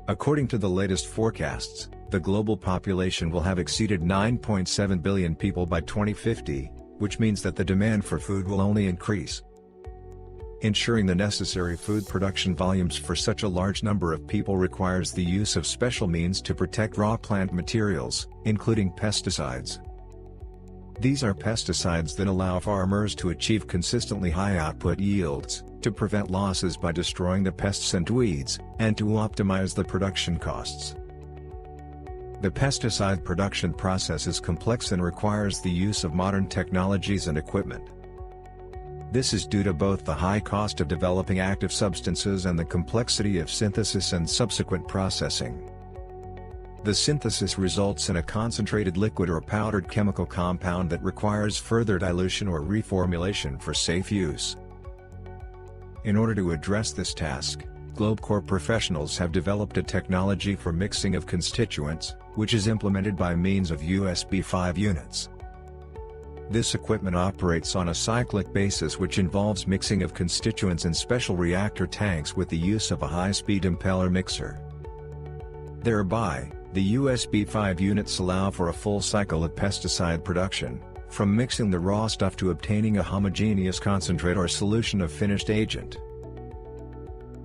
According to the latest forecasts, the global population will have exceeded 9.7 billion people by 2050, which means that the demand for food will only increase. Ensuring the necessary food production volumes for such a large number of people requires the use of special means to protect raw plant materials, including pesticides. These are pesticides that allow farmers to achieve consistently high output yields, to prevent losses by destroying the pests and weeds, and to optimize the production costs. The pesticide production process is complex and requires the use of modern technologies and equipment. This is due to both the high cost of developing active substances and the complexity of synthesis and subsequent processing. The synthesis results in a concentrated liquid or powdered chemical compound that requires further dilution or reformulation for safe use. In order to address this task, GlobeCore professionals have developed a technology for mixing of constituents, which is implemented by means of USB-5 units. This equipment operates on a cyclic basis, which involves mixing of constituents in special reactor tanks with the use of a high-speed impeller mixer. Thereby, the USB-5 units allow for a full cycle of pesticide production, from mixing the raw stuff to obtaining a homogeneous concentrate or solution of finished agent.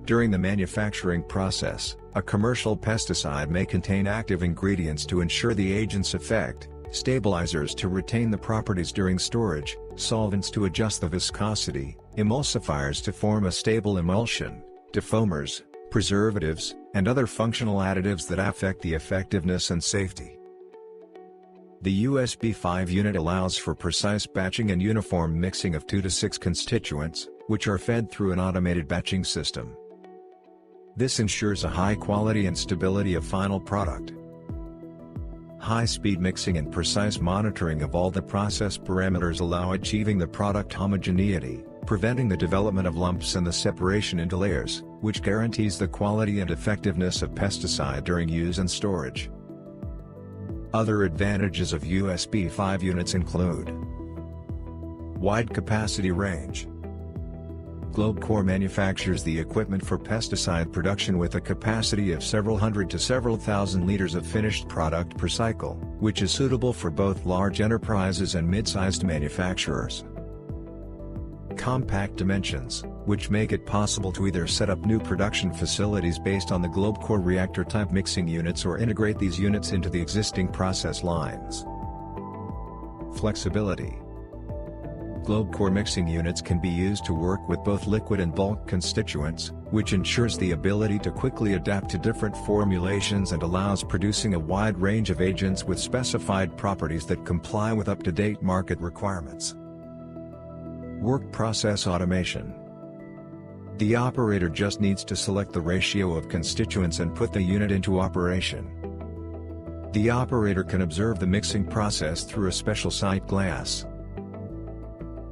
During the manufacturing process, a commercial pesticide may contain active ingredients to ensure the agent's effect, stabilizers to retain the properties during storage, solvents to adjust the viscosity, emulsifiers to form a stable emulsion, defoamers, preservatives, and other functional additives that affect the effectiveness and safety. The USB-5 unit allows for precise batching and uniform mixing of 2 to 6 constituents, which are fed through an automated batching system. This ensures a high quality and stability of final product. High-speed mixing and precise monitoring of all the process parameters allow achieving the product homogeneity, preventing the development of lumps and the separation into layers, which guarantees the quality and effectiveness of pesticide during use and storage. Other advantages of USB-5 units include wide capacity range. GlobeCore manufactures the equipment for pesticide production with a capacity of several hundred to several thousand liters of finished product per cycle, which is suitable for both large enterprises and mid-sized manufacturers. Compact dimensions, which make it possible to either set up new production facilities based on the GlobeCore Reactor-Type mixing units or integrate these units into the existing process lines. Flexibility. GlobeCore mixing units can be used to work with both liquid and bulk constituents, which ensures the ability to quickly adapt to different formulations and allows producing a wide range of agents with specified properties that comply with up-to-date market requirements. Work process automation. The operator just needs to select the ratio of constituents and put the unit into operation. The operator can observe the mixing process through a special sight glass.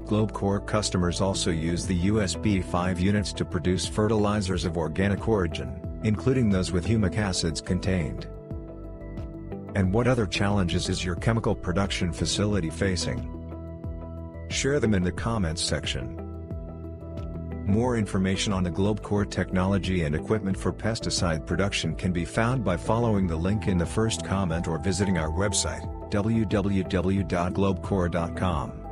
GlobeCore customers also use the USB-5 units to produce fertilizers of organic origin, including those with humic acids contained. And what other challenges is your chemical production facility facing? Share them in the comments section. More information on the GlobeCore technology and equipment for pesticide production can be found by following the link in the first comment or visiting our website, www.globecore.com.